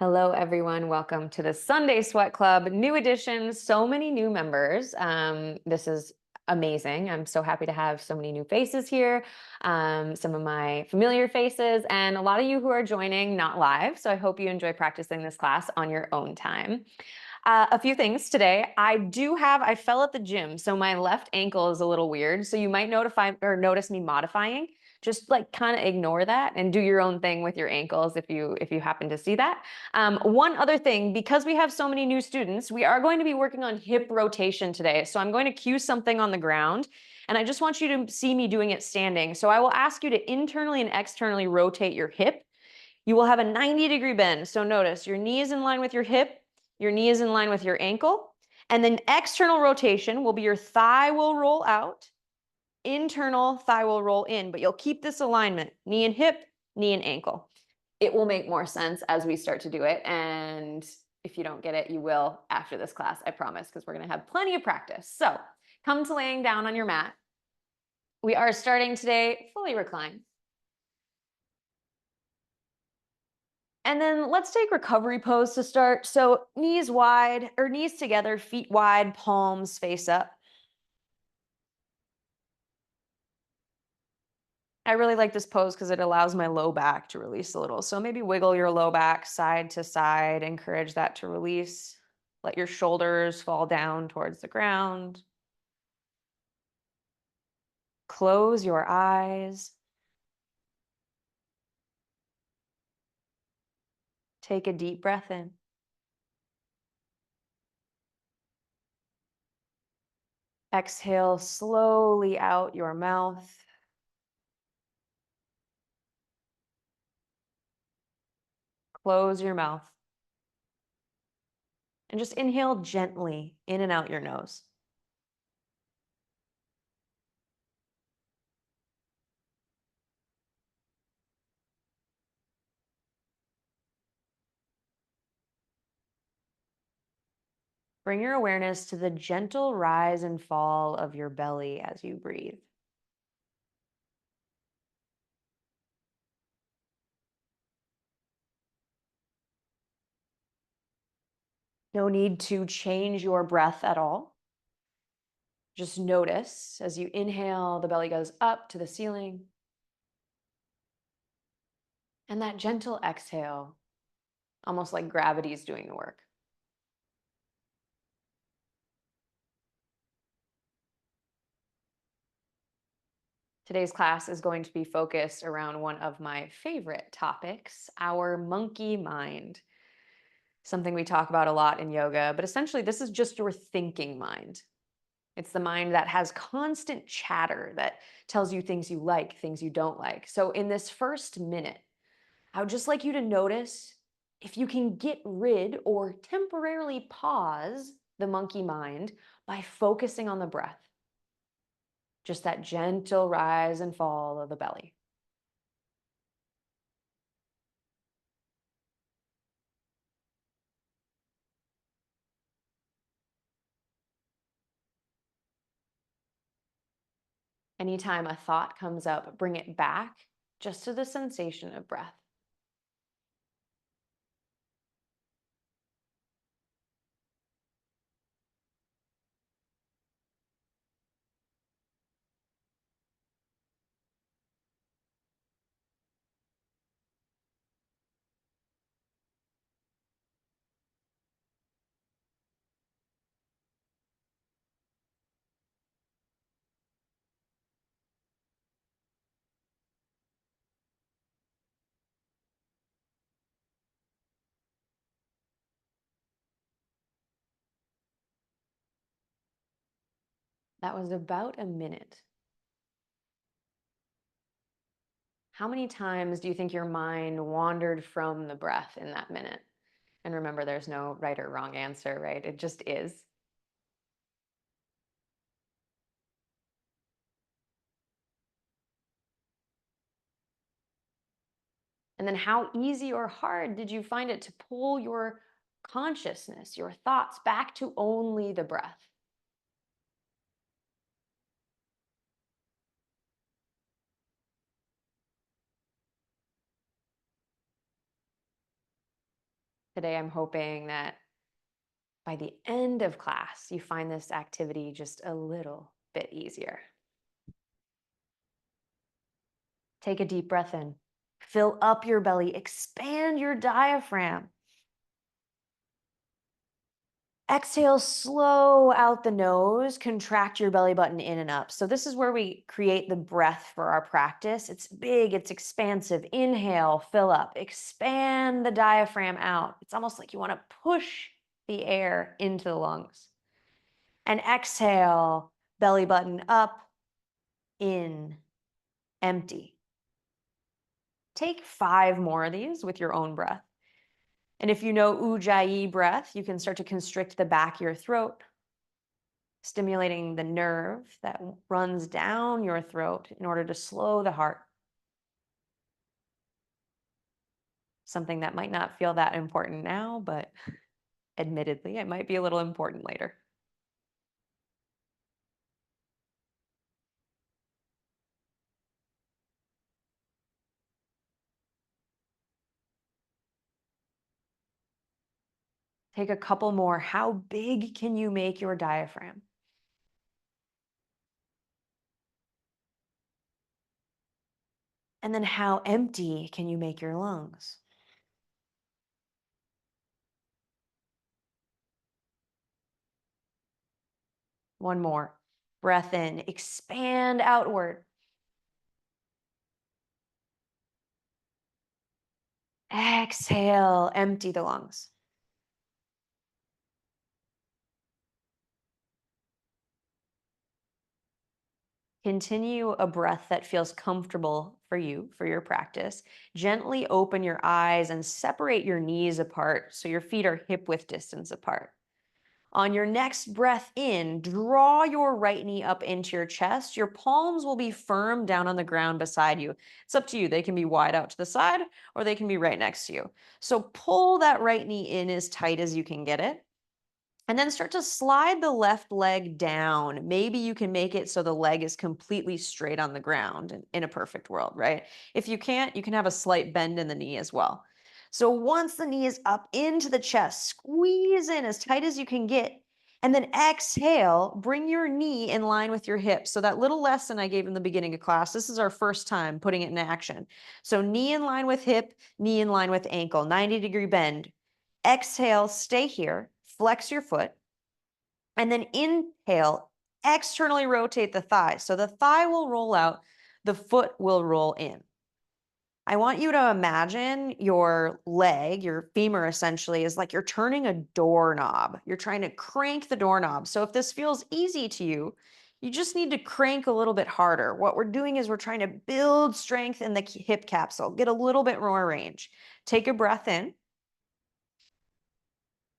Hello, everyone. Welcome to the Sunday Sweat Club. New edition, so many new members. This is amazing. I'm so happy to have so many new faces here, some of my familiar faces, and a lot of you who are joining not live. So I hope you enjoy practicing this class on your own time. A few things today. I fell at the gym, so my left ankle is a little weird. So you might notice me modifying. Just like kind of ignore that and do your own thing with your ankles if you happen to see that. One other thing, because we have so many new students, we are going to be working on hip rotation today. So I'm going to cue something on the ground, and I just want you to see me doing it standing. So I will ask you to internally and externally rotate your hip. You will have a 90-degree bend. So notice your knee is in line with your hip, your knee is in line with your ankle. And then external rotation will be your thigh will roll out, internal thigh will roll in, but you'll keep this alignment, knee and hip, knee and ankle. It will make more sense as we start to do it. And if you don't get it, you will after this class, I promise, because we're going to have plenty of practice. So come to laying down on your mat. We are starting today fully reclined. And then let's take recovery pose to start. So knees wide or knees together, feet wide, palms face up. I really like this pose because it allows my low back to release a little. So maybe wiggle your low back side to side, encourage that to release. Let your shoulders fall down towards the ground. Close your eyes. Take a deep breath in. Exhale slowly out your mouth. Close your mouth. And just inhale gently in and out your nose. Bring your awareness to the gentle rise and fall of your belly as you breathe. No need to change your breath at all. Just notice as you inhale, the belly goes up to the ceiling. And that gentle exhale, almost like gravity is doing the work. Today's class is going to be focused around one of my favorite topics, our monkey mind. Something we talk about a lot in yoga, but essentially this is just your thinking mind. It's the mind that has constant chatter that tells you things you like, things you don't like. So in this first minute, I would just like you to notice if you can get rid or temporarily pause the monkey mind by focusing on the breath. Just that gentle rise and fall of the belly. Anytime a thought comes up, bring it back just to the sensation of breath. That was about a minute. How many times do you think your mind wandered from the breath in that minute? And remember, there's no right or wrong answer, right? It just is. And then how easy or hard did you find it to pull your consciousness, your thoughts back to only the breath? Today, I'm hoping that by the end of class, you find this activity just a little bit easier. Take a deep breath in. Fill up your belly, expand your diaphragm. Exhale, slow out the nose, contract your belly button in and up. So, this is where we create the breath for our practice. It's big, it's expansive. Inhale, fill up, expand the diaphragm out. It's almost like you want to push the air into the lungs. And exhale, belly button up, in, empty. Take 5 more of these with your own breath. And if you know Ujjayi breath, you can start to constrict the back of your throat, stimulating the nerve that runs down your throat in order to slow the heart. Something that might not feel that important now, but admittedly, it might be a little important later. Take a couple more. How big can you make your diaphragm? And then how empty can you make your lungs? One more. Breath in, expand outward. Exhale, empty the lungs. Continue a breath that feels comfortable for you, for your practice. Gently open your eyes and separate your knees apart so your feet are hip width distance apart. On your next breath in, draw your right knee up into your chest. Your palms will be firm down on the ground beside you. It's up to you. They can be wide out to the side or they can be right next to you. So pull that right knee in as tight as you can get it. And then start to slide the left leg down. Maybe you can make it so the leg is completely straight on the ground in a perfect world, right? If you can't, you can have a slight bend in the knee as well. So once the knee is up into the chest, squeeze in as tight as you can get. And then exhale, bring your knee in line with your hips. So that little lesson I gave in the beginning of class, this is our first time putting it in action. So knee in line with hip, knee in line with ankle, 90-degree bend. Exhale, stay here, flex your foot, and then inhale, externally rotate the thigh. So the thigh will roll out, the foot will roll in. I want you to imagine your leg, your femur essentially, is like you're turning a doorknob. You're trying to crank the doorknob. So if this feels easy to you, you just need to crank a little bit harder. What we're doing is we're trying to build strength in the hip capsule, get a little bit more range. Take a breath in.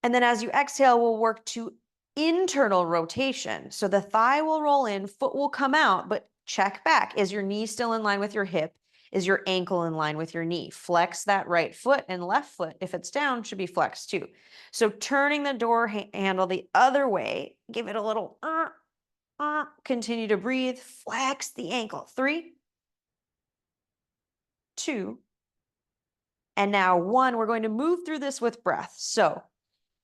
And then as you exhale, we'll work to internal rotation. So the thigh will roll in, foot will come out, but check back. Is your knee still in line with your hip? Is your ankle in line with your knee? Flex that right foot, and left foot, if it's down, should be flexed too. So turning the door handle the other way, give it a little, continue to breathe, flex the ankle. 3, 2, and now 1. We're going to move through this with breath. So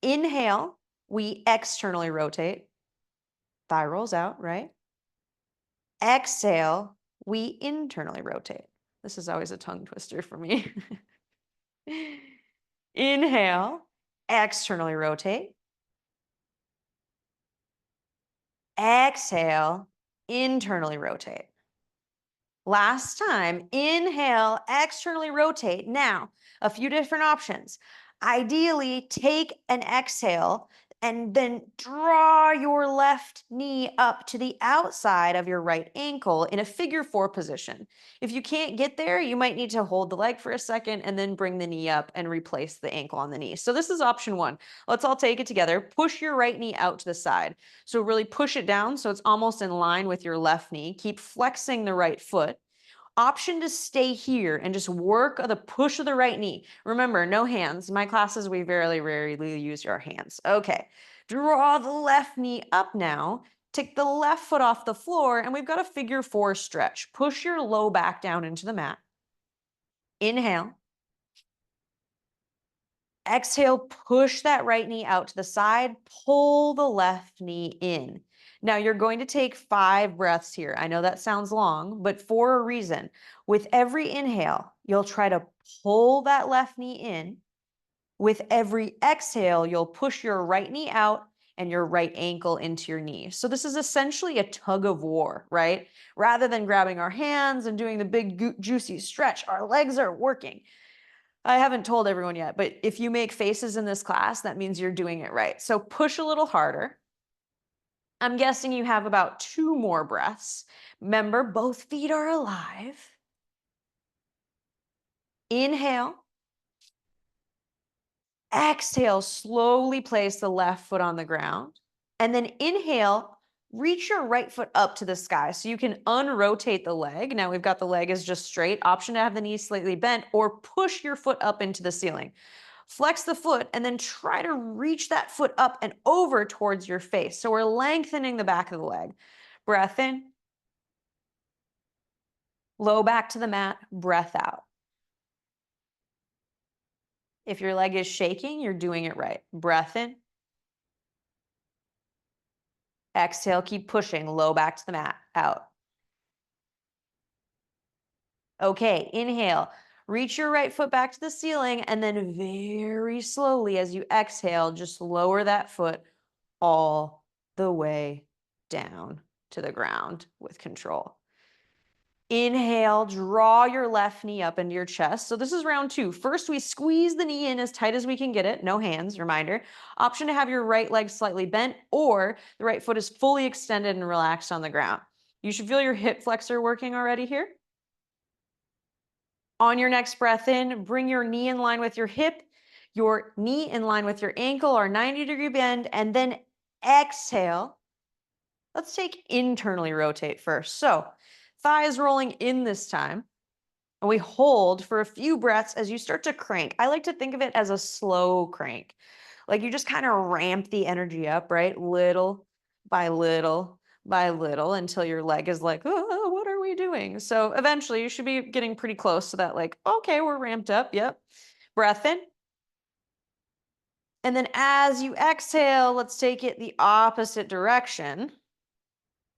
inhale, we externally rotate. Thigh rolls out, right? Exhale, we internally rotate. This is always a tongue twister for me. Inhale, externally rotate. Exhale, internally rotate. Last time, inhale, externally rotate. Now, a few different options. Ideally, take an exhale and then draw your left knee up to the outside of your right ankle in a figure 4 position. If you can't get there, you might need to hold the leg for a second and then bring the knee up and replace the ankle on the knee. So this is option 1. Let's all take it together. Push your right knee out to the side. So really push it down so it's almost in line with your left knee. Keep flexing the right foot. Option to stay here and just work the push of the right knee. Remember, no hands. In my classes, we very rarely use our hands. Okay, draw the left knee up now. Take the left foot off the floor, and we've got a figure 4 stretch. Push your low back down into the mat. Inhale. Exhale, push that right knee out to the side, pull the left knee in. Now you're going to take 5 breaths here. I know that sounds long, but for a reason. With every inhale, you'll try to pull that left knee in. With every exhale, you'll push your right knee out and your right ankle into your knee. So this is essentially a tug of war, right? Rather than grabbing our hands and doing the big juicy stretch, our legs are working. I haven't told everyone yet, but if you make faces in this class, that means you're doing it right. So push a little harder. I'm guessing you have about 2 more breaths. Remember, both feet are alive. Inhale. Exhale, slowly place the left foot on the ground. And then inhale, reach your right foot up to the sky so you can unrotate the leg. Now we've got the leg is just straight. Option to have the knees slightly bent or push your foot up into the ceiling. Flex the foot and then try to reach that foot up and over towards your face. So we're lengthening the back of the leg. Breath in, low back to the mat, breath out. If your leg is shaking, you're doing it right. Breath in. Exhale, keep pushing, low back to the mat, out. Okay, inhale, reach your right foot back to the ceiling, and then very slowly as you exhale, just lower that foot all the way down to the ground with control. Inhale, draw your left knee up into your chest. So this is round 2. First, we squeeze the knee in as tight as we can get it. No hands, reminder. Option to have your right leg slightly bent or the right foot is fully extended and relaxed on the ground. You should feel your hip flexor working already here. On your next breath in, bring your knee in line with your hip, your knee in line with your ankle or 90-degree bend, and then exhale. Let's take internally rotate first. So thighs rolling in this time. And we hold for a few breaths as you start to crank. I like to think of it as a slow crank. Like you just kind of ramp the energy up, right? Little by little by little until your leg is like, oh, what are we doing? So eventually you should be getting pretty close to that, like, okay, we're ramped up. Yep. Breath in. And then as you exhale, let's take it the opposite direction.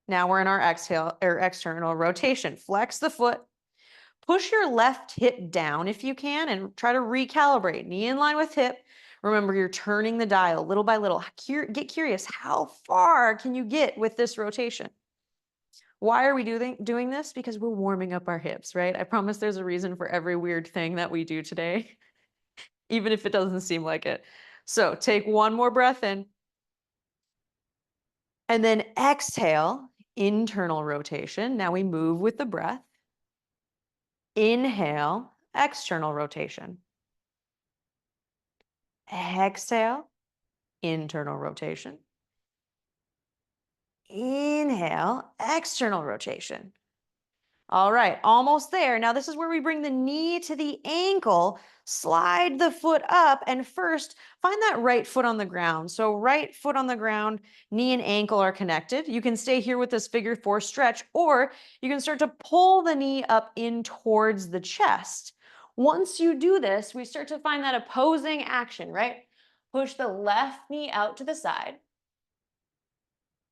Now we're in our exhale or external rotation. Flex the foot. Push your left hip down if you can and try to recalibrate. Knee in line with hip. Remember, you're turning the dial little by little. Get curious. How far can you get with this rotation? Why are we doing this? Because we're warming up our hips, right? I promise there's a reason for every weird thing that we do today, even if it doesn't seem like it. So take one more breath in. And then exhale, internal rotation. Now we move with the breath. Inhale, external rotation. Exhale, internal rotation. Inhale, external rotation. All right, almost there. Now this is where we bring the knee to the ankle, slide the foot up, and first find that right foot on the ground. So right foot on the ground, knee and ankle are connected. You can stay here with this figure 4 stretch, or you can start to pull the knee up in towards the chest. Once you do this, we start to find that opposing action, right? Push the left knee out to the side.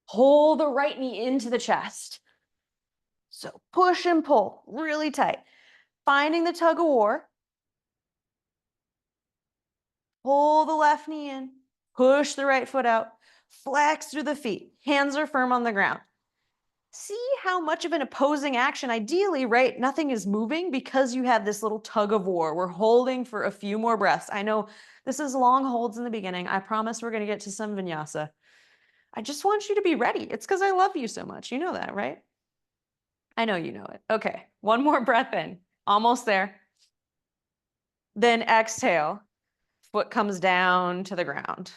Pull the right knee into the chest. So push and pull really tight. Finding the tug of war. Pull the left knee in. Push the right foot out. Flex through the feet. Hands are firm on the ground. See how much of an opposing action, ideally, right? Nothing is moving because you have this little tug of war. We're holding for a few more breaths. I know this is long holds in the beginning. I promise we're going to get to some vinyasa. I just want you to be ready. It's because I love you so much. You know that, right? I know you know it. Okay, one more breath in. Almost there. Then exhale. Foot comes down to the ground.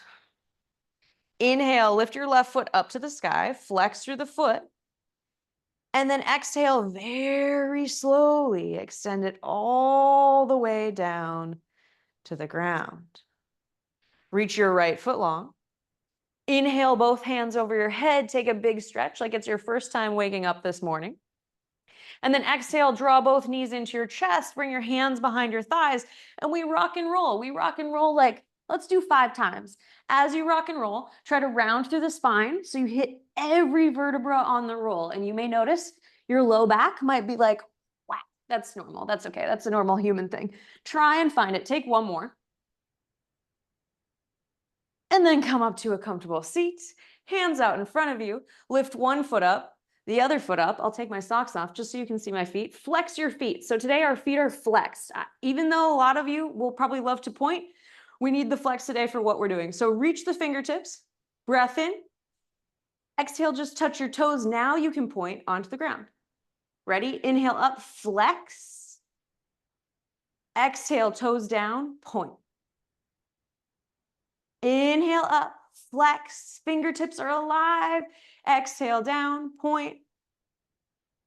Inhale, lift your left foot up to the sky, flex through the foot. And then exhale very slowly, extend it all the way down to the ground. Reach your right foot long. Inhale, both hands over your head. Take a big stretch like it's your first time waking up this morning. And then exhale, draw both knees into your chest, bring your hands behind your thighs, and we rock and roll. We rock and roll like, let's do 5 times. As you rock and roll, try to round through the spine so you hit every vertebra on the roll. And you may notice your low back might be like, wow, that's normal. That's okay. That's a normal human thing. Try and find it. Take one more. And then come up to a comfortable seat, hands out in front of you, lift one foot up, the other foot up. I'll take my socks off just so you can see my feet. Flex your feet. So today our feet are flexed. Even though a lot of you will probably love to point, we need the flex today for what we're doing. So reach the fingertips, breath in, exhale, just touch your toes. Now you can point onto the ground. Ready? Inhale up, flex. Exhale, toes down, point. Inhale up, flex, fingertips are alive. Exhale down, point.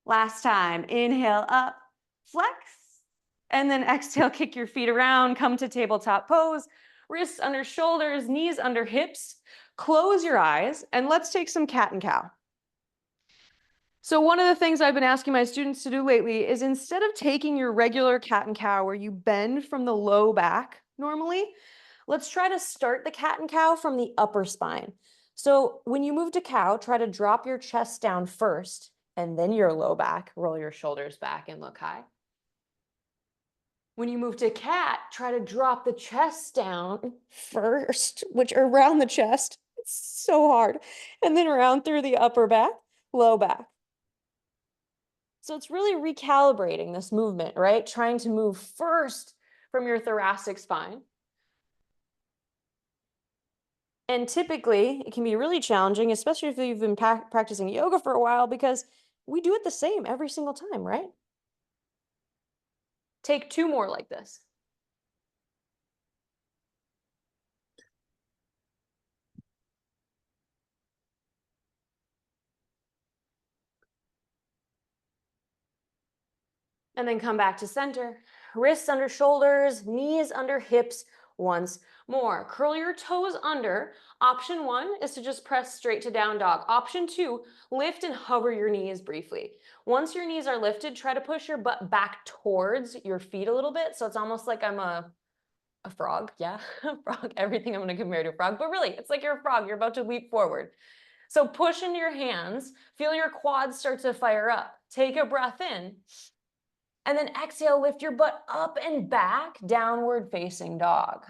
Last time, inhale up, flex. And then exhale, kick your feet around, come to tabletop pose. Wrists under shoulders, knees under hips. Close your eyes and let's take some cat and cow. So one of the things I've been asking my students to do lately is instead of taking your regular cat and cow where you bend from the low back normally, let's try to start the cat and cow from the upper spine. So when you move to cow, try to drop your chest down first and then your low back, roll your shoulders back and look high. When you move to cat, try to drop the chest down first, which are around the chest. It's so hard. And then around through the upper back, low back. So it's really recalibrating this movement, right? Trying to move first from your thoracic spine. And typically, it can be really challenging, especially if you've been practicing yoga for a while, because we do it the same every single time, right? Take 2 more like this. And then come back to center. Wrists under shoulders, knees under hips once more. Curl your toes under. Option 1 is to just press straight to down dog. Option 2, lift and hover your knees briefly. Once your knees are lifted, try to push your butt back towards your feet a little bit. So it's almost like I'm a frog. Yeah, a frog. Everything I'm going to compare to a frog. But really, it's like you're a frog. You're about to leap forward. So push into your hands. Feel your quads start to fire up. Take a breath in. And then exhale, lift your butt up and back, downward facing dog.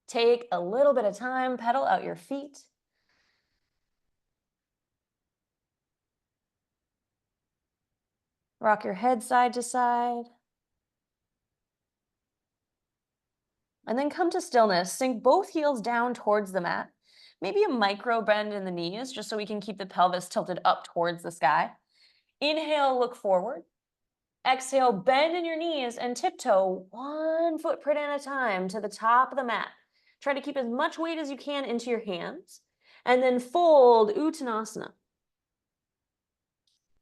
Take a little bit of time, pedal out your feet. Rock your head side to side. And then come to stillness. Sink both heels down towards the mat. Maybe a micro bend in the knees, just so we can keep the pelvis tilted up towards the sky. Inhale, look forward. Exhale, bend in your knees and tiptoe 1 footprint at a time to the top of the mat. Try to keep as much weight as you can into your hands. And then fold, Uttanasana.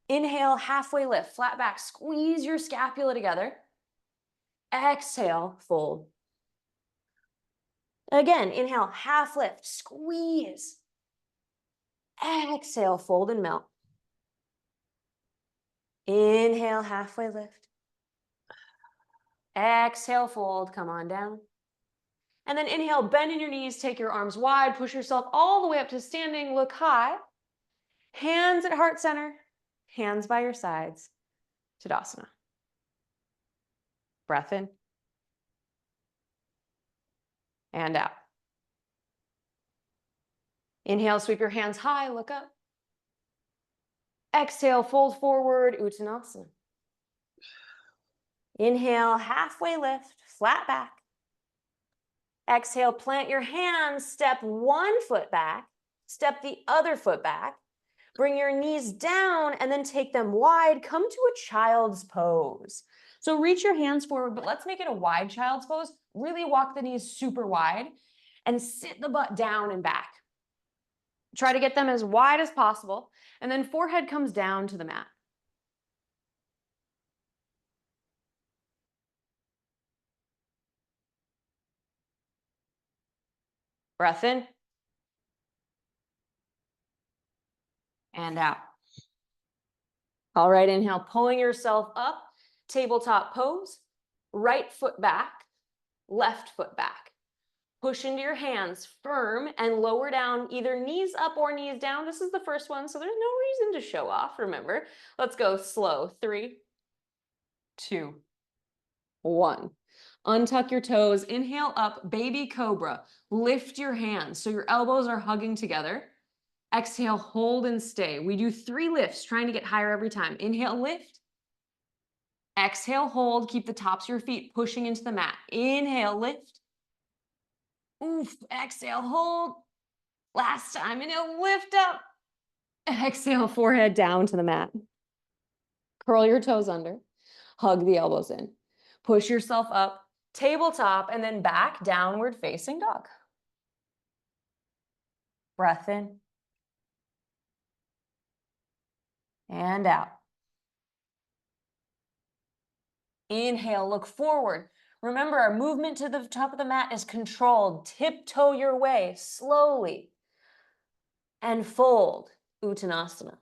Inhale, halfway lift, flat back. Squeeze your scapula together. Exhale, fold. Again, inhale, half lift, squeeze. Exhale, fold and melt. Inhale, halfway lift. Exhale, fold, come on down. And then inhale, bend in your knees, take your arms wide, push yourself all the way up to standing, look high. Hands at heart center, hands by your sides, Tadasana. Breath in. And out. Inhale, sweep your hands high, look up. Exhale, fold forward, Uttanasana. Inhale, halfway lift, flat back. Exhale, plant your hands, step 1 foot back, step the other foot back. Bring your knees down and then take them wide. Come to a child's pose. So reach your hands forward, but let's make it a wide child's pose. Really walk the knees super wide and sit the butt down and back. Try to get them as wide as possible. And then forehead comes down to the mat. Breath in. And out. All right, inhale, pulling yourself up, tabletop pose, right foot back, left foot back. Push into your hands firm and lower down, either knees up or knees down. This is the first one, so there's no reason to show off, remember. Let's go slow. 3, 2, 1. Untuck your toes, inhale up, baby cobra. Lift your hands so your elbows are hugging together. Exhale, hold and stay. We do 3 lifts, trying to get higher every time. Inhale, lift. Exhale, hold. Keep the tops of your feet pushing into the mat. Inhale, lift. Oof. Exhale, hold. Last time. Inhale, lift up. Exhale, forehead down to the mat. Curl your toes under. Hug the elbows in. Push yourself up, tabletop, and then back, downward facing dog. Breath in. And out. Inhale, look forward. Remember, our movement to the top of the mat is controlled. Tiptoe your way slowly. And fold, Uttanasana.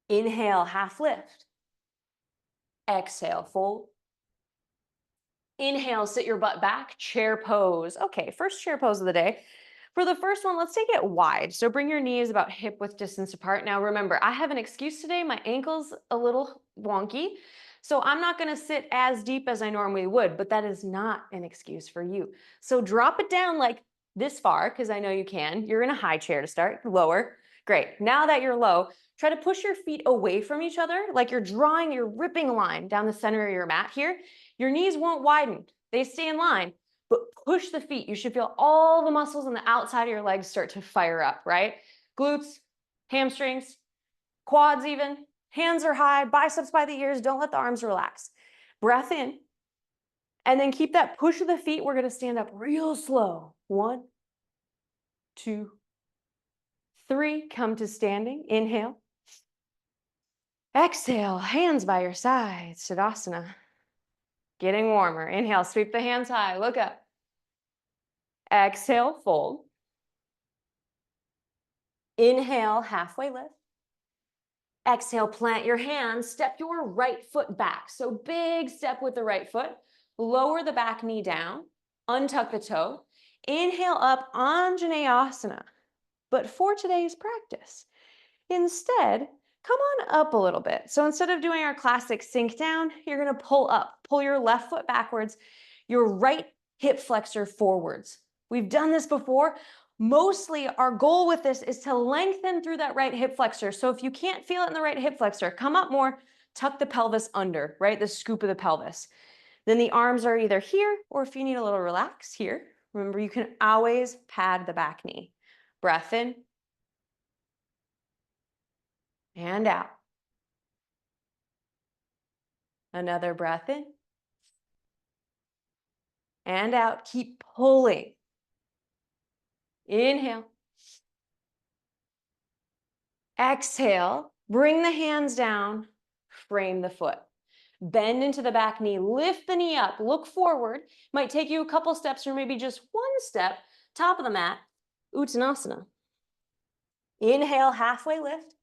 Inhale, half lift. Exhale, fold. Inhale, sit your butt back, chair pose. Okay, first chair pose of the day. For the first one, let's take it wide. So bring your knees about hip width distance apart. Now remember, I have an excuse today. My ankle's a little wonky. So I'm not gonna sit as deep as I normally would, but that is not an excuse for you. So drop it down like this far, because I know you can. You're in a high chair to start, lower. Great, now that you're low, try to push your feet away from each other, like you're ripping a line down the center of your mat here. Your knees won't widen, they stay in line, but push the feet. You should feel all the muscles on the outside of your legs start to fire up, right? Glutes, hamstrings, quads even. Hands are high, biceps by the ears. Don't let the arms relax. Breath in. And then keep that push of the feet. We're going to stand up real slow. 1, 2, 3. Come to standing. Inhale. Exhale. Hands by your sides. Tadasana. Getting warmer. Inhale. Sweep the hands high. Look up. Exhale. Fold. Inhale. Halfway lift. Exhale, plant your hands, step your right foot back. So big step with the right foot. Lower the back knee down, untuck the toe. Inhale up, Anjaneyasana. But for today's practice, instead, come on up a little bit. So instead of doing our classic sink down, you're gonna pull up. Pull your left foot backwards, your right hip flexor forwards. We've done this before. Mostly our goal with this is to lengthen through that right hip flexor. So if you can't feel it in the right hip flexor, come up more, tuck the pelvis under, right? The scoop of the pelvis. Then the arms are either here, or if you need a little relax, here. Remember, you can always pad the back knee. Breath in. And out. Another breath in. And out. Keep pulling. Inhale. Exhale, bring the hands down, frame the foot. Bend into the back knee, lift the knee up, look forward. Might take you a couple steps or maybe just 1 step, top of the mat, Uttanasana. Inhale, halfway lift.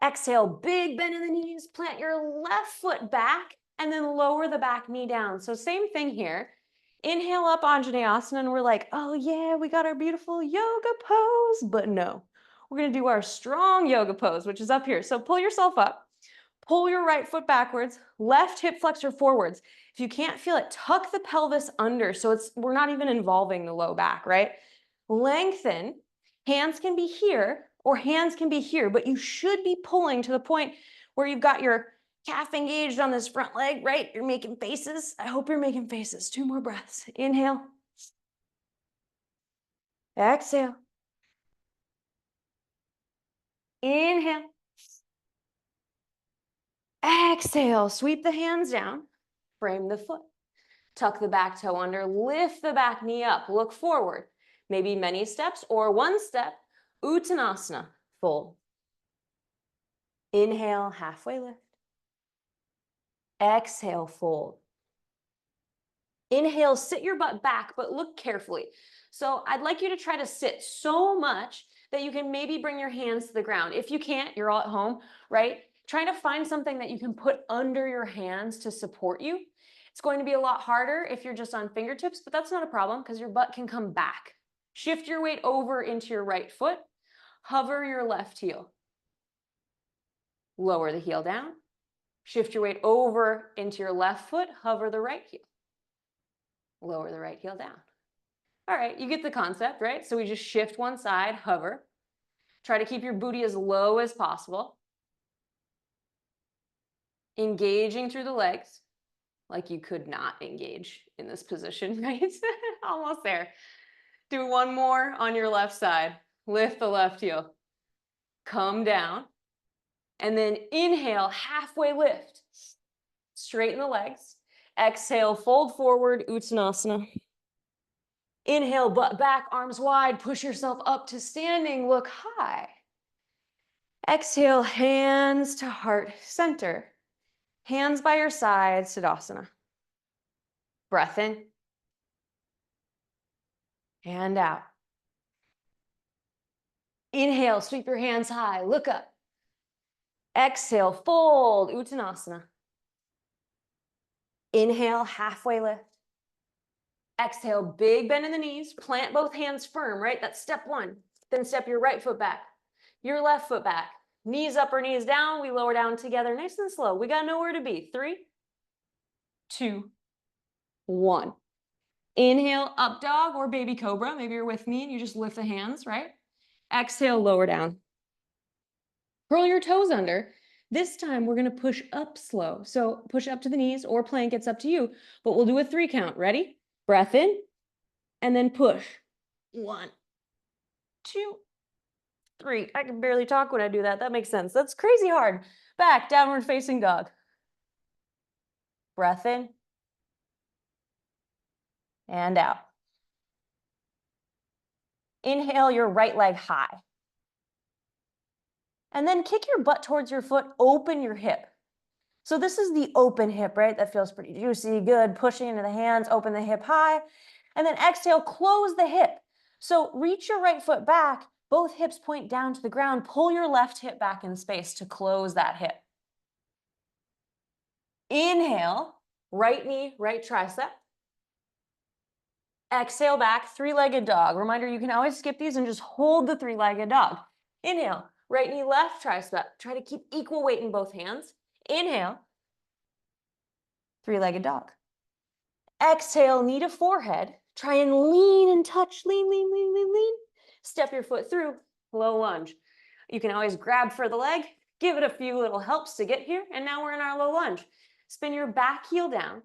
Exhale, big bend in the knees, plant your left foot back, and then lower the back knee down. So same thing here. Inhale up, Anjaneyasana, and we're like, oh yeah, we got our beautiful yoga pose, but no. We're gonna do our strong yoga pose, which is up here. So pull yourself up, pull your right foot backwards, left hip flexor forwards. If you can't feel it, tuck the pelvis under so we're not even involving the low back, right? Lengthen, hands can be here or hands can be here, but you should be pulling to the point where you've got your calf engaged on this front leg, right? You're making faces. I hope you're making faces. 2 more breaths. Inhale. Exhale. Inhale. Exhale. Sweep the hands down. Frame the foot. Tuck the back toe under. Lift the back knee up. Look forward. Maybe many steps or 1 step. Uttanasana. Fold. Inhale. Halfway lift. Exhale, fold. Inhale, sit your butt back, but look carefully. So I'd like you to try to sit so much that you can maybe bring your hands to the ground. If you can't, you're all at home, right? Try to find something that you can put under your hands to support you. It's going to be a lot harder if you're just on fingertips, but that's not a problem because your butt can come back. Shift your weight over into your right foot. Hover your left heel. Lower the heel down. Shift your weight over into your left foot. Hover the right heel. Lower the right heel down. All right, you get the concept, right? So we just shift one side, hover. Try to keep your booty as low as possible. Engaging through the legs, like you could not engage in this position, right? Almost there. Do one more on your left side. Lift the left heel. Come down. And then inhale, halfway lift. Straighten the legs. Exhale, fold forward, Uttanasana. Inhale, butt back, arms wide. Push yourself up to standing. Look high. Exhale, hands to heart center. Hands by your side, Tadasana. Breath in. And out. Inhale, sweep your hands high, look up. Exhale, fold, Uttanasana. Inhale, halfway lift. Exhale, big bend in the knees, plant both hands firm, right? That's step one. Then step your right foot back, your left foot back. Knees up or knees down, we lower down together, nice and slow. We got nowhere to be. 3, 2, 1. Inhale, up dog or baby cobra. Maybe you're with me and you just lift the hands, right? Exhale, lower down. Curl your toes under. This time we're going to push up slow. So push up to the knees or plank, it's up to you. But we'll do a 3 count. Ready? Breath in and then push. 1, 2, 3. I can barely talk when I do that. That makes sense. That's crazy hard. Back, downward facing dog. Breath in and out. Inhale your right leg high. And then kick your butt towards your foot, open your hip. So this is the open hip, right? That feels pretty juicy, good. Pushing into the hands, open the hip high. And then exhale, close the hip. So reach your right foot back, both hips point down to the ground. Pull your left hip back in space to close that hip. Inhale, right knee, right tricep. Exhale back, 3-legged dog. Reminder, you can always skip these and just hold the 3-legged dog. Inhale, right knee, left tricep. Try to keep equal weight in both hands. Inhale, 3-legged dog. Exhale, knee to forehead. Try and lean and touch. Lean, lean, lean, lean, lean. Step your foot through, low lunge. You can always grab for the leg, give it a few little helps to get here, and now we're in our low lunge. Spin your back heel down.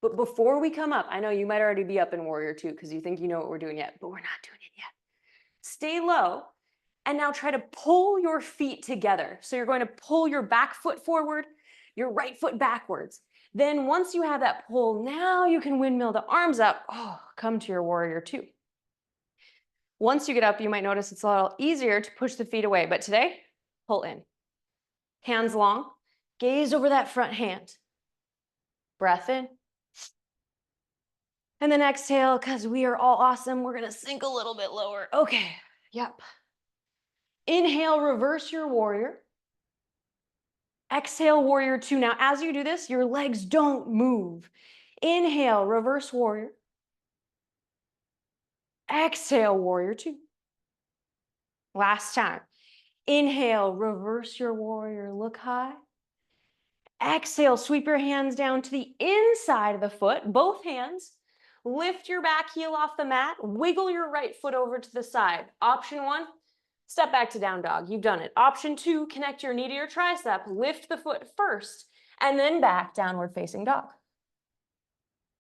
But before we come up, I know you might already be up in Warrior 2 because you think you know what we're doing yet, but we're not doing it yet. Stay low, and now try to pull your feet together. So you're going to pull your back foot forward, your right foot backwards. Then once you have that pull, now you can windmill the arms up. Oh, come to your Warrior 2. Once you get up, you might notice it's a little easier to push the feet away, but today, pull in. Hands long, gaze over that front hand. Breath in. And then exhale, because we are all awesome. We're gonna sink a little bit lower. Okay, yep. Inhale, reverse your warrior. Exhale, Warrior 2. Now, as you do this, your legs don't move. Inhale, reverse warrior. Exhale, Warrior 2. Last time. Inhale, reverse your warrior, look high. Exhale, sweep your hands down to the inside of the foot, both hands. Lift your back heel off the mat, wiggle your right foot over to the side. Option 1, step back to down dog. You've done it. Option 2, connect your knee to your tricep, lift the foot first, and then back, downward facing dog.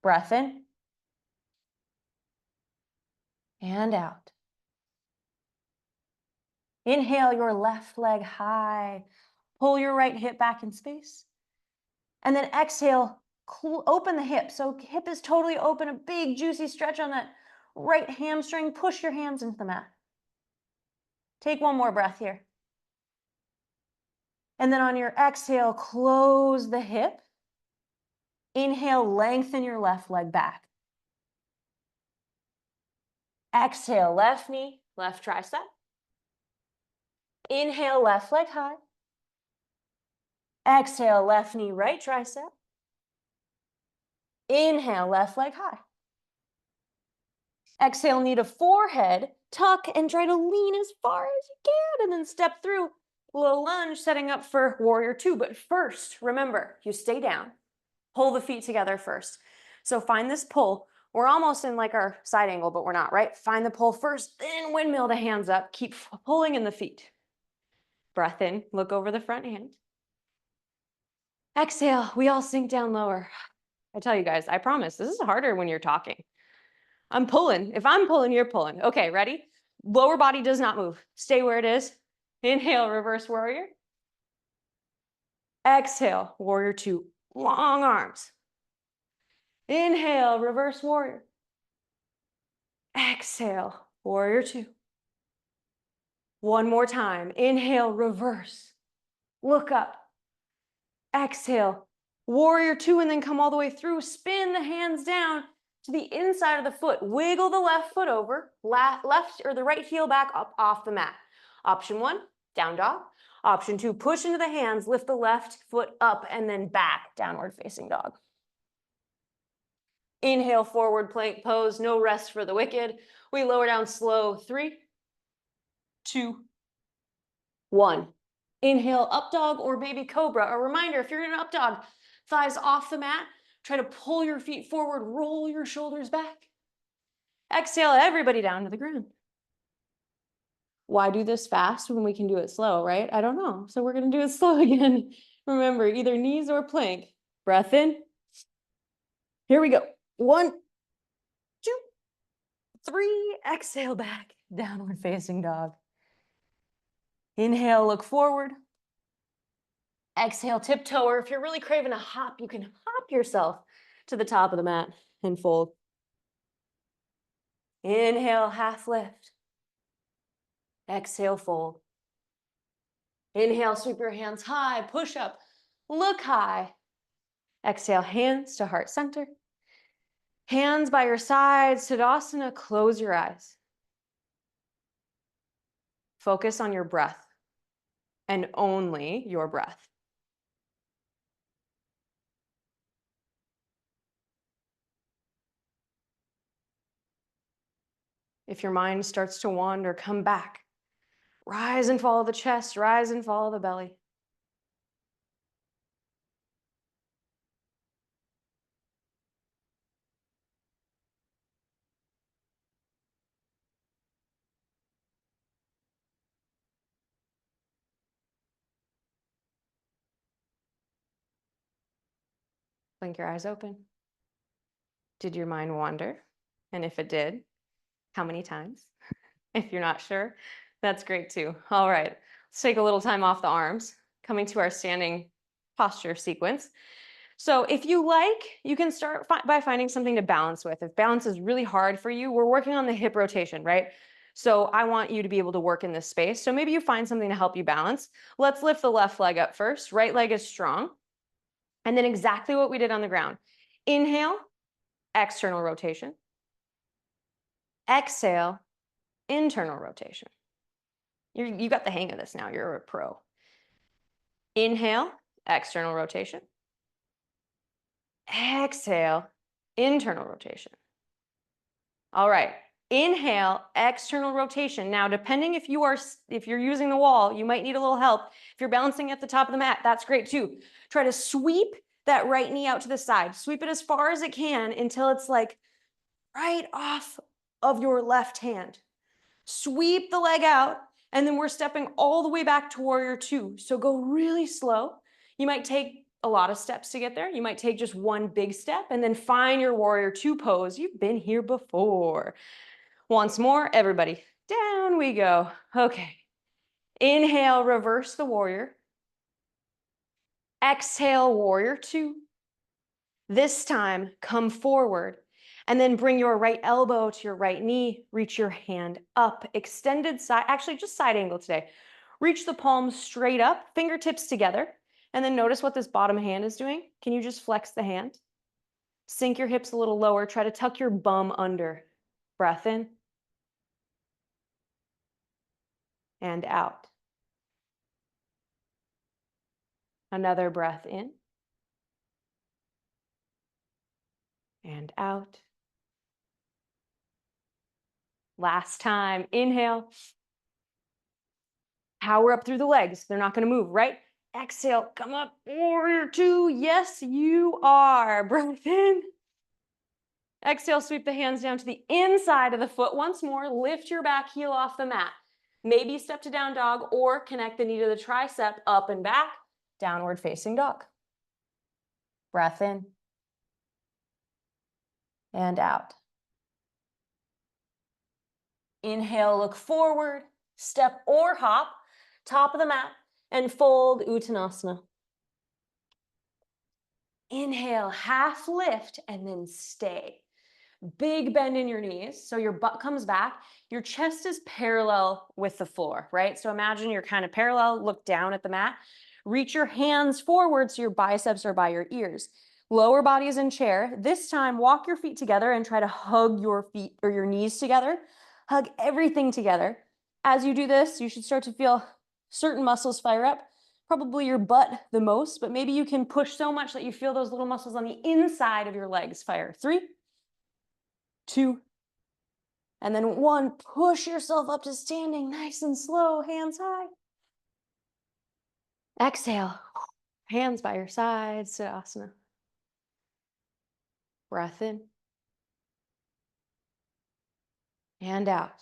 Breath in. And out. Inhale your left leg high. Pull your right hip back in space. And then exhale, open the hip. So hip is totally open, a big juicy stretch on that right hamstring. Push your hands into the mat. Take one more breath here. And then on your exhale, close the hip. Inhale, lengthen your left leg back. Exhale, left knee, left tricep. Inhale, left leg high. Exhale, left knee, right tricep. Inhale, left leg high. Exhale, knee to forehead, tuck and try to lean as far as you can and then step through. Little lunge, setting up for warrior two. But first, remember, you stay down. Pull the feet together first. So find this pull. We're almost in like our side angle, but we're not, right? Find the pull first, then windmill the hands up. Keep pulling in the feet. Breath in, look over the front hand. Exhale, we all sink down lower. I tell you guys, I promise, this is harder when you're talking. I'm pulling. If I'm pulling, you're pulling. Okay, ready? Lower body does not move. Stay where it is. Inhale, reverse warrior. Exhale, warrior two. Long arms. Inhale, reverse warrior. Exhale, warrior two. One more time. Inhale, reverse. Look up. Exhale, warrior two, and then come all the way through. Spin the hands down to the inside of the foot. Wiggle the left foot over, left or the right heel back up off the mat. Option one, down dog. Option two, push into the hands, lift the left foot up and then back, downward facing dog. Inhale, forward plank pose, no rest for the wicked. We lower down slow, 3, 2, 1. Inhale, up dog or baby cobra. A reminder, if you're in an up dog, thighs off the mat, try to pull your feet forward, roll your shoulders back. Exhale, everybody down to the ground. Why do this fast when we can do it slow, right? I don't know. So we're going to do it slow again. Remember, either knees or plank. Breath in. Here we go. 1, 2, 3. Exhale back. Downward facing dog. Inhale, look forward. Exhale, tiptoe, or if you're really craving a hop, you can hop yourself to the top of the mat and fold. Inhale, half lift. Exhale, fold. Inhale, sweep your hands high, push up, look high. Exhale, hands to heart center. Hands by your sides, Tadasana, close your eyes. Focus on your breath and only your breath. If your mind starts to wander, come back. Rise and follow the chest, rise and follow the belly. Blink your eyes open. Did your mind wander? And if it did, how many times? If you're not sure, that's great too. All right, let's take a little time off the arms, coming to our standing posture sequence. So if you like, you can start by finding something to balance with. If balance is really hard for you, we're working on the hip rotation, right? So I want you to be able to work in this space. So maybe you find something to help you balance. Let's lift the left leg up first. Right leg is strong. And then exactly what we did on the ground. Inhale, external rotation. Exhale, internal rotation. You got the hang of this now. You're a pro. Inhale, external rotation. Exhale, internal rotation. All right. Inhale, external rotation. Now, depending if you're using the wall, you might need a little help. If you're balancing at the top of the mat, that's great too. Try to sweep that right knee out to the side. Sweep it as far as it can until it's like right off of your left hand. Sweep the leg out, and then we're stepping all the way back to warrior two. So go really slow. You might take a lot of steps to get there. You might take just one big step and then find your warrior two pose. You've been here before. Once more, everybody, down we go. Okay. Inhale, reverse the warrior. Exhale, warrior two. This time, come forward and then bring your right elbow to your right knee. Reach your hand up, extended side, actually just side angle today. Reach the palms straight up, fingertips together, and then notice what this bottom hand is doing. Can you just flex the hand? Sink your hips a little lower. Try to tuck your bum under. Breath in and out. Another breath in and out. Last time, inhale. Power up through the legs. They're not going to move, right? Exhale, come up, warrior two. Yes, you are. Breath in. Exhale, sweep the hands down to the inside of the foot once more. Lift your back heel off the mat. Maybe step to down dog or connect the knee to the tricep, up and back, downward facing dog. Breath in and out. Inhale, look forward, step or hop, top of the mat, and fold Uttanasana. Inhale, half lift, and then stay. Big bend in your knees, so your butt comes back. Your chest is parallel with the floor, right? So imagine you're kind of parallel, look down at the mat. Reach your hands forward so your biceps are by your ears. Lower body is in chair. This time, walk your feet together and try to hug your feet or your knees together. Hug everything together. As you do this, you should start to feel certain muscles fire up. Probably your butt the most, but maybe you can push so much that you feel those little muscles on the inside of your legs fire. 3, 2, and then 1. Push yourself up to standing nice and slow, hands high. Exhale, hands by your side, Siddhasana. Breath in and out.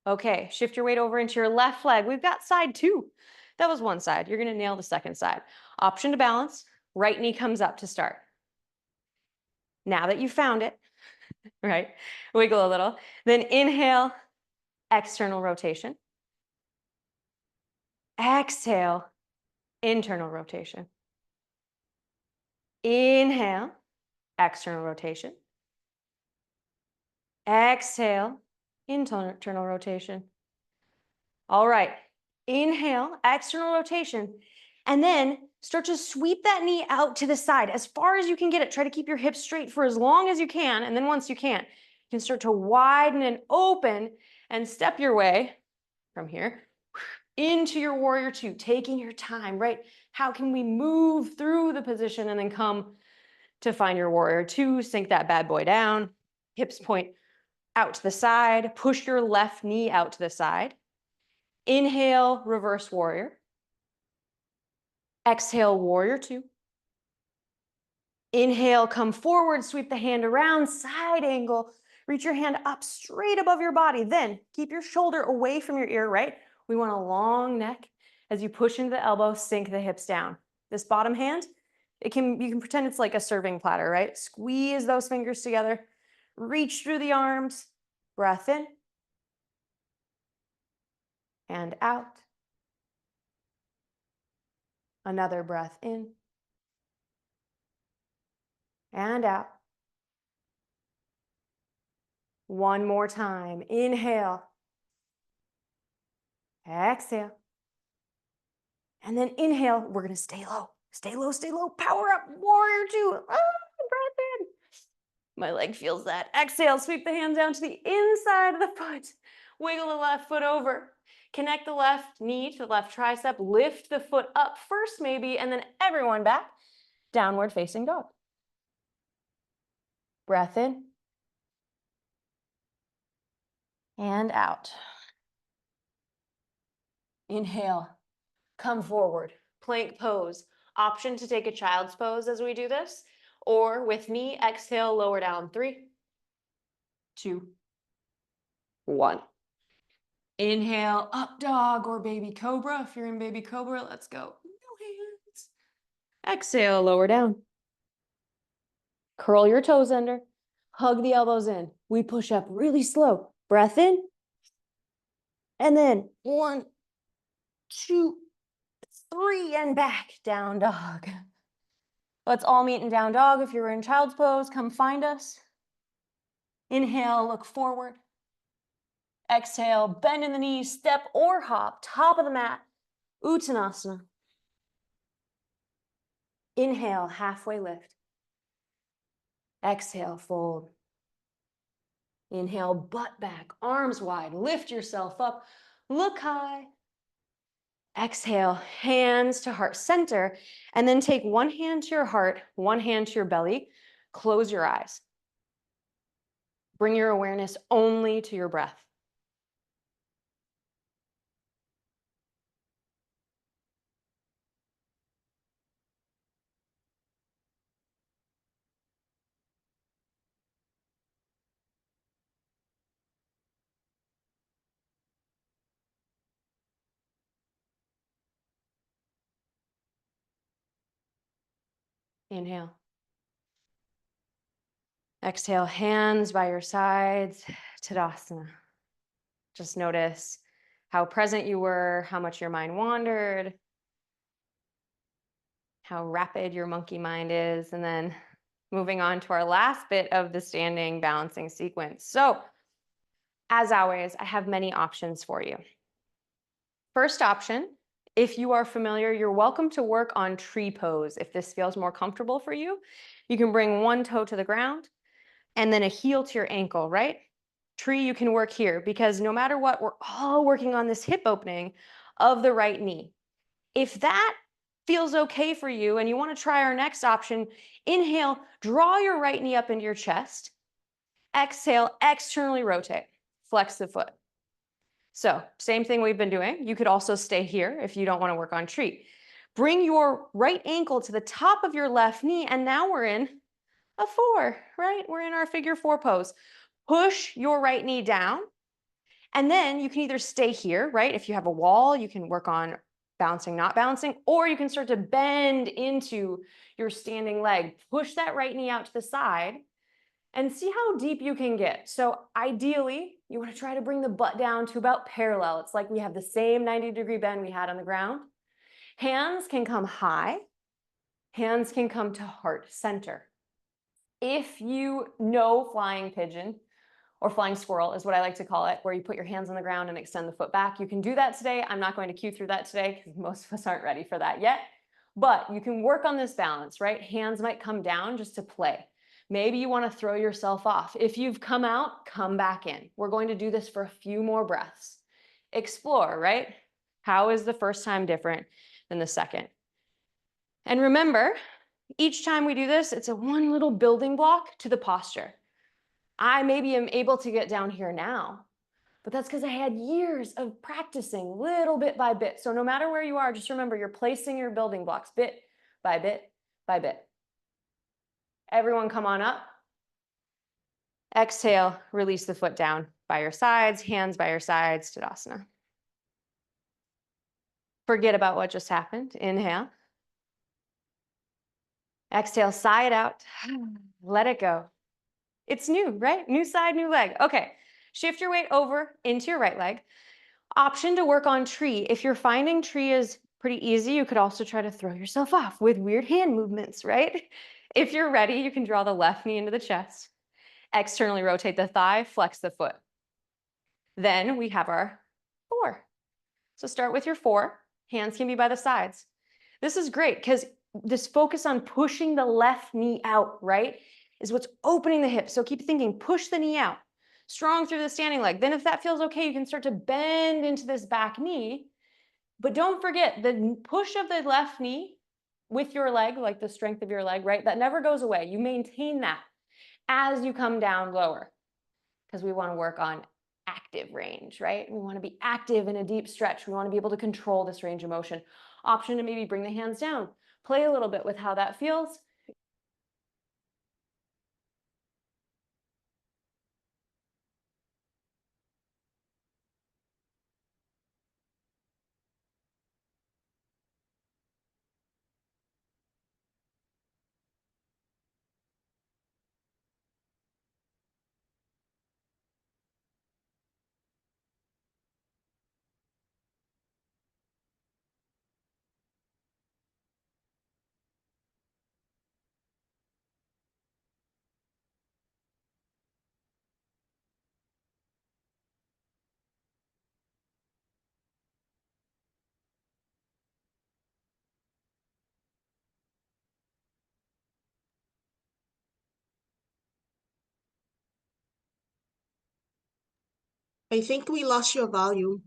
Okay, shift your weight over into your left leg. We've got side 2. That was one side. You're going to nail the second side. Option to balance. Right knee comes up to start. Now that you found it, right? Wiggle a little. Then inhale, external rotation. Exhale, internal rotation. Inhale, external rotation. Exhale, internal rotation. All right, inhale, external rotation, and then start to sweep that knee out to the side as far as you can get it. Try to keep your hips straight for as long as you can, and then once you can't, you can start to widen and open and step your way from here into your warrior two, taking your time, right? How can we move through the position and then come to find your warrior two? Sink that bad boy down, hips point out to the side, push your left knee out to the side. Inhale, reverse warrior. Exhale, warrior two. Inhale, come forward, sweep the hand around, side angle. Reach your hand up straight above your body. Then keep your shoulder away from your ear, right? We want a long neck. As you push into the elbow, sink the hips down. This bottom hand, you can pretend it's like a serving platter, right? Squeeze those fingers together. Reach through the arms. Breath in and out. Another breath in and out. One more time. Inhale. Exhale. And then inhale. We're going to stay low. Stay low, stay low. Power up. Warrior two. Breath in. My leg feels that. Exhale. Sweep the hands down to the inside of the foot. Wiggle the left foot over. Connect the left knee to the left tricep. Lift the foot up first maybe, and then everyone back. Downward facing dog. Breath in. And out. Inhale. Come forward. Plank pose. Option to take a child's pose as we do this, or with me, exhale, lower down. 3, 2, 1. Inhale, up dog or baby cobra. If you're in baby cobra, let's go. No hands. Exhale, lower down. Curl your toes under. Hug the elbows in. We push up really slow. Breath in. And then 1, 2, 3, and back. Down dog. Let's all meet in down dog. If you're in child's pose, come find us. Inhale, look forward. Exhale, bend in the knees, step or hop, top of the mat, Uttanasana. Inhale, halfway lift. Exhale, fold. Inhale, butt back, arms wide, lift yourself up, look high. Exhale, hands to heart center, and then take one hand to your heart, one hand to your belly. Close your eyes. Bring your awareness only to your breath. Inhale. Exhale, hands by your sides, Tadasana. Just notice how present you were, how much your mind wandered, how rapid your monkey mind is, and then moving on to our last bit of the standing balancing sequence. So, as always, I have many options for you. First option, if you are familiar, you're welcome to work on tree pose. If this feels more comfortable for you, you can bring one toe to the ground and then a heel to your ankle, right? Tree, you can work here because no matter what, we're all working on this hip opening of the right knee. If that feels okay for you and you want to try our next option, inhale, draw your right knee up into your chest. Exhale, externally rotate, flex the foot. So, same thing we've been doing. You could also stay here if you don't want to work on tree. Bring your right ankle to the top of your left knee, and now we're in a 4, right? We're in our figure 4 pose. Push your right knee down, and then you can either stay here, right? If you have a wall, you can work on bouncing, not bouncing, or you can start to bend into your standing leg. Push that right knee out to the side and see how deep you can get. So ideally, you want to try to bring the butt down to about parallel. It's like we have the same 90-degree bend we had on the ground. Hands can come high. Hands can come to heart center. If you know flying pigeon, or flying squirrel is what I like to call it, where you put your hands on the ground and extend the foot back. You can do that today. I'm not going to cue through that today because most of us aren't ready for that yet. But you can work on this balance, right? Hands might come down just to play. Maybe you want to throw yourself off. If you've come out, come back in. We're going to do this for a few more breaths. Explore, right? How is the first time different than the second? And remember, each time we do this, it's a one little building block to the posture. I maybe am able to get down here now, but that's because I had years of practicing little bit by bit. So no matter where you are, just remember you're placing your building blocks bit by bit by bit. Everyone come on up. Exhale, release the foot down by your sides, hands by your sides, Tadasana. Forget about what just happened. Inhale. Exhale, sigh it out. Let it go. It's new, right? New side, new leg. Okay, shift your weight over into your right leg. Option to work on tree. If you're finding tree is pretty easy, you could also try to throw yourself off with weird hand movements, right? If you're ready, you can draw the left knee into the chest, externally rotate the thigh, flex the foot. Then we have our 4. So start with your 4. Hands can be by the sides. This is great because this focus on pushing the left knee out, right, is what's opening the hips. So keep thinking, push the knee out, strong through the standing leg. Then if that feels okay, you can start to bend into this back knee. But don't forget the push of the left knee with your leg, like the strength of your leg, right? That never goes away. You maintain that as you come down lower because we want to work on active range, right? We want to be active in a deep stretch. We want to be able to control this range of motion. Option to maybe bring the hands down. Play a little bit with how that feels. I think we lost your volume.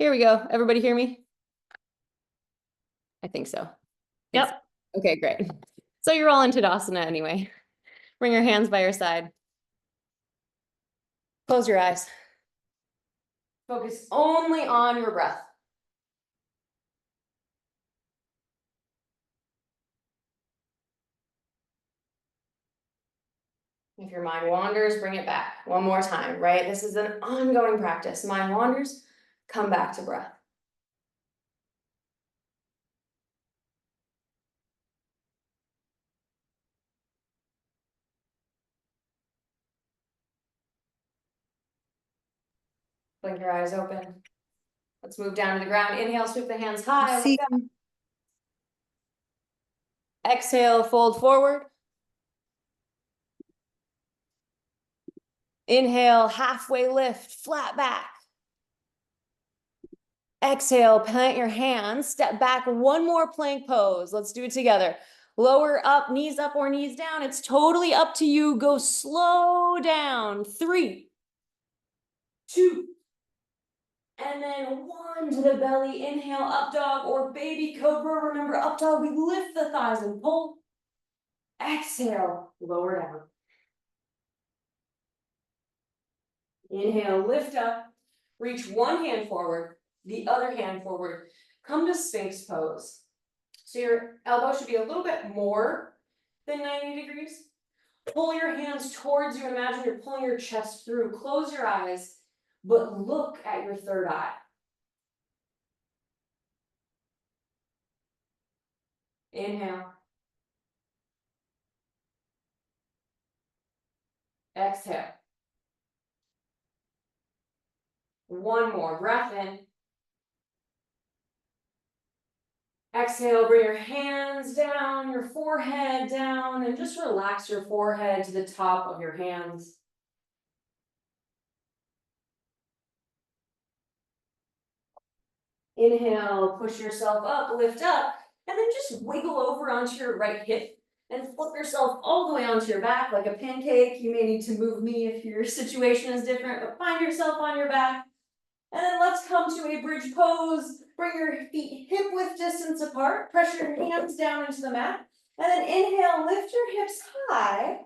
Here we go. Everybody hear me? I think so. Yep. Okay, great. So you're all in Tadasana anyway. Bring your hands by your side. Close your eyes. Focus only on your breath. If your mind wanders, bring it back. One more time, right? This is an ongoing practice. Mind wanders, come back to breath. Blink your eyes open. Let's move down to the ground. Inhale, sweep the hands high. See, Exhale, fold forward. Inhale, halfway lift, flat back. Exhale, plant your hands, step back, one more plank pose. Let's do it together. Lower up or knees down. It's totally up to you. Go slow down. 3, 2, and then 1 to the belly. Inhale, up dog or baby cobra. Remember, up dog, we lift the thighs and pull. Exhale, lower down. Inhale, lift up. Reach one hand forward, the other hand forward. Come to Sphinx pose. So your elbow should be a little bit more than 90 degrees. Pull your hands towards you. Imagine you're pulling your chest through. Close your eyes, but look at your third eye. Inhale. Exhale. One more breath in. Exhale, bring your hands down, your forehead down, and just relax your forehead to the top of your hands. Inhale, push yourself up, lift up, and then just wiggle over onto your right hip and flip yourself all the way onto your back like a pancake. You may need to move me if your situation is different, but find yourself on your back. And then let's come to a bridge pose. Bring your feet hip width distance apart. Press your hands down into the mat. And then inhale, lift your hips high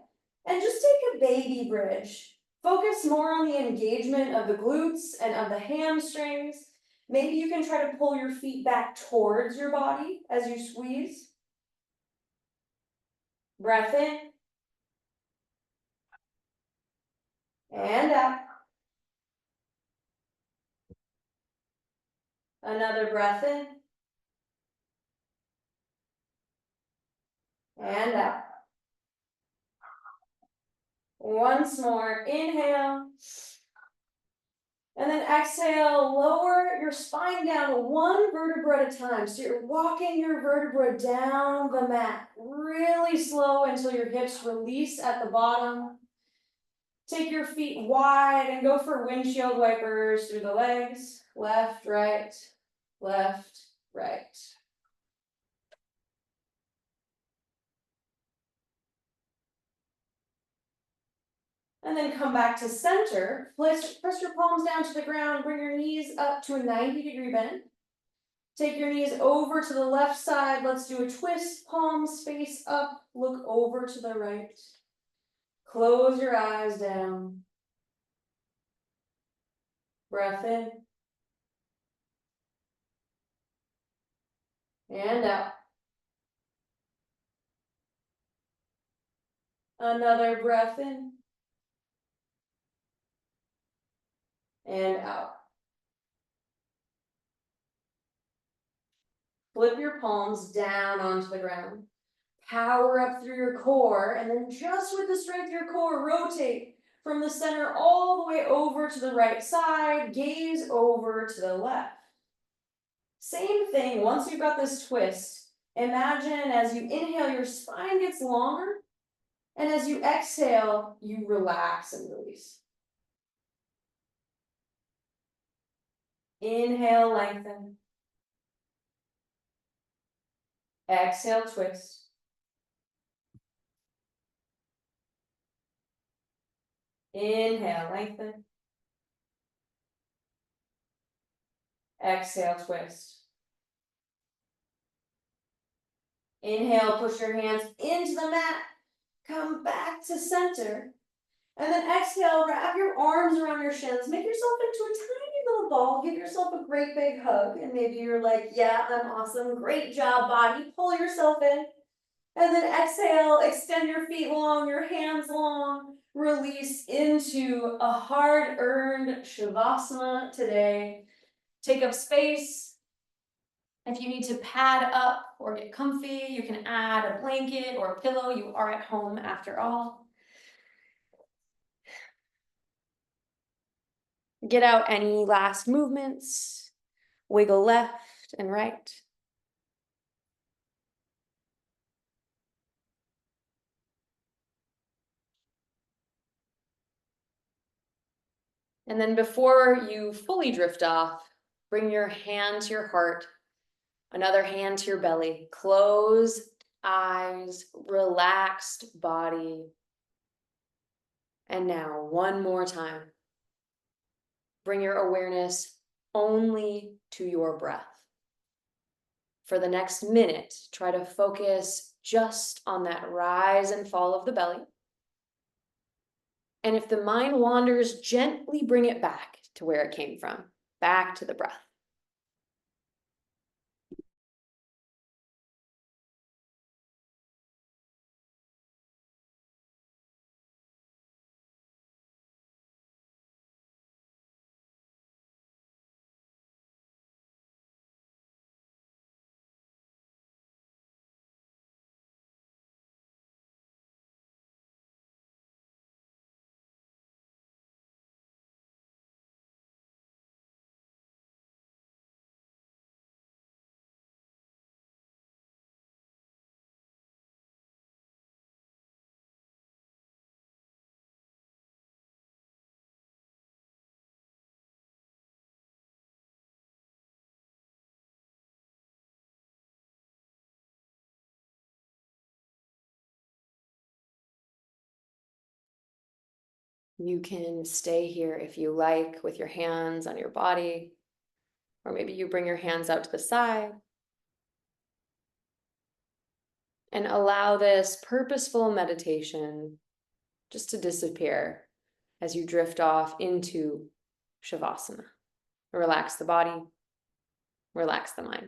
and just take a baby bridge. Focus more on the engagement of the glutes and of the hamstrings. Maybe you can try to pull your feet back towards your body as you squeeze. Breath in. And out. Another breath in. And out. Once more, inhale. And then exhale, lower your spine down one vertebra at a time. So you're walking your vertebra down the mat, really slow until your hips release at the bottom. Take your feet wide and go for windshield wipers through the legs. Left, right, left, right. And then come back to center. Press your palms down to the ground. Bring your knees up to a 90-degree bend. Take your knees over to the left side. Let's do a twist. Palms face up. Look over to the right. Close your eyes down. Breath in. And out. Another breath in. And out. Flip your palms down onto the ground. Power up through your core, and then just with the strength of your core, rotate from the center all the way over to the right side, gaze over to the left. Same thing, once you've got this twist, imagine as you inhale, your spine gets longer, and as you exhale, you relax and release. Inhale, lengthen. Exhale, twist. Inhale, lengthen. Exhale, twist. Inhale, push your hands into the mat. Come back to center. And then exhale, wrap your arms around your shins. Make yourself into a tiny little ball. Give yourself a great big hug. And maybe you're like, yeah, I'm awesome. Great job, body. Pull yourself in. And then exhale, extend your feet long, your hands long. Release into a hard-earned Shavasana today. Take up space. If you need to pad up or get comfy, you can add a blanket or a pillow. You are at home after all. Get out any last movements. Wiggle left and right. And then before you fully drift off, bring your hand to your heart, another hand to your belly. Closed eyes, relaxed body. And now one more time. Bring your awareness only to your breath. For the next minute, try to focus just on that rise and fall of the belly. And if the mind wanders, gently bring it back to where it came from, back to the breath. You can stay here if you like with your hands on your body, or maybe you bring your hands out to the side and allow this purposeful meditation just to disappear as you drift off into Shavasana. Relax the body, relax the mind.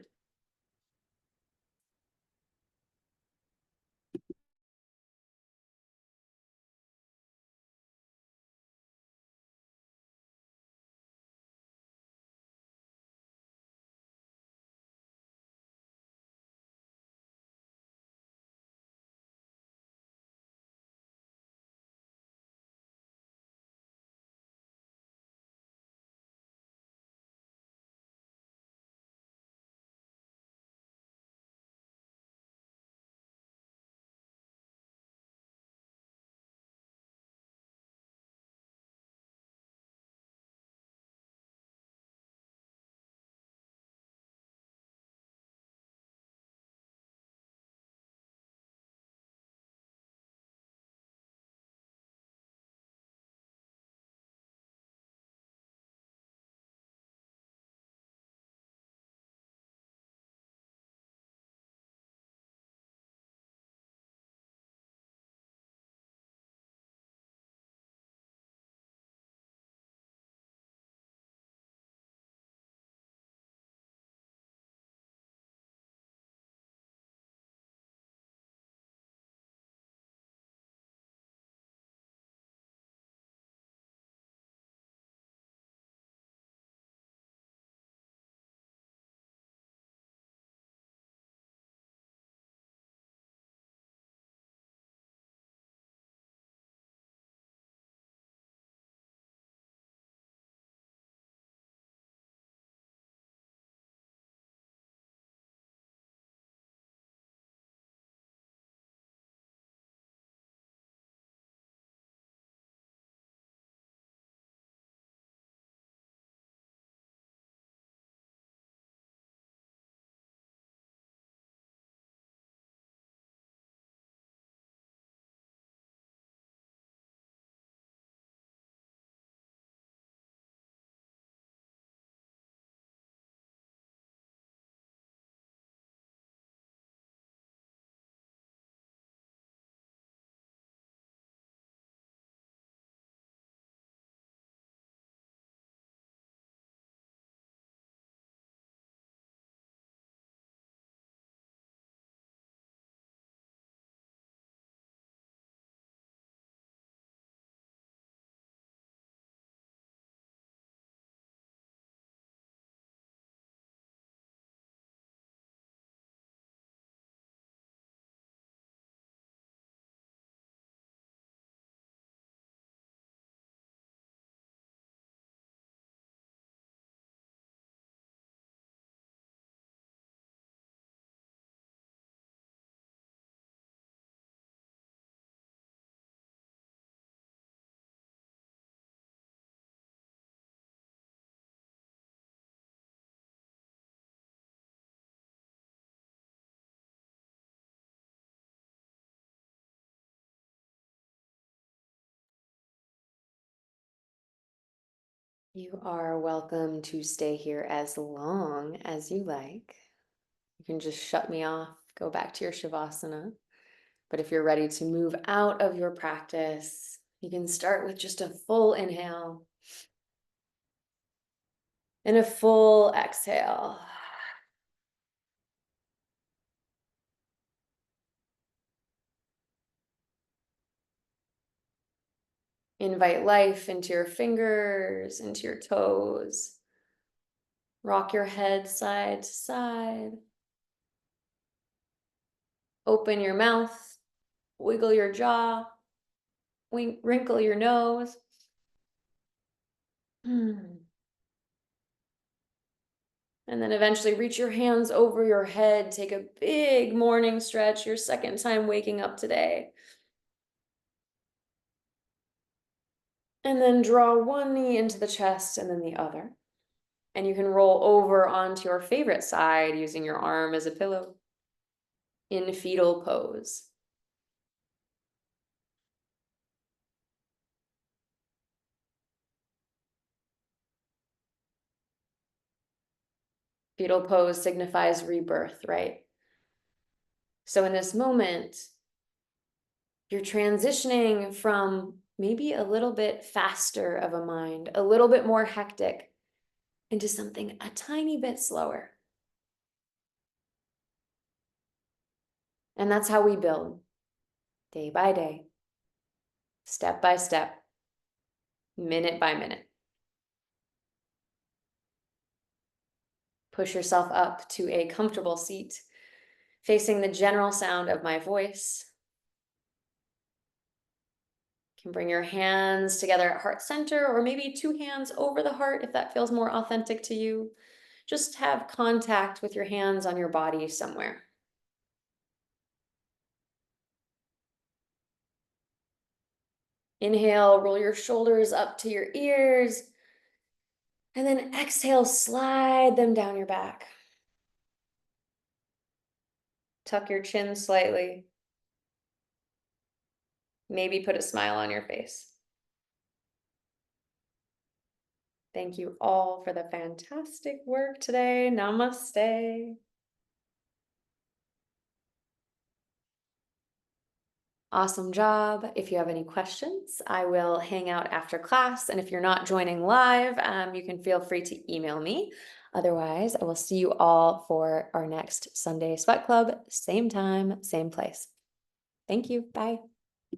You are welcome to stay here as long as you like. You can just shut me off, go back to your Shavasana. But if you're ready to move out of your practice, you can start with just a full inhale and a full exhale. Invite life into your fingers, into your toes. Rock your head side to side. Open your mouth, wiggle your jaw, wrinkle your nose. And then eventually reach your hands over your head. Take a big morning stretch, your second time waking up today. And then draw one knee into the chest and then the other. And you can roll over onto your favorite side using your arm as a pillow in fetal pose. Fetal pose signifies rebirth, right? So in this moment, you're transitioning from maybe a little bit faster of a mind, a little bit more hectic, into something a tiny bit slower. And that's how we build day by day, step by step, minute by minute. Push yourself up to a comfortable seat, facing the general sound of my voice. You can bring your hands together at heart center, or maybe two hands over the heart if that feels more authentic to you. Just have contact with your hands on your body somewhere. Inhale, roll your shoulders up to your ears. And then exhale, slide them down your back. Tuck your chin slightly. Maybe put a smile on your face. Thank you all for the fantastic work today. Namaste. Awesome job. If you have any questions, I will hang out after class. And if you're not joining live, you can feel free to email me. Otherwise, I will see you all for our next Sunday Sweat Club, same time, same place. Thank you. Bye.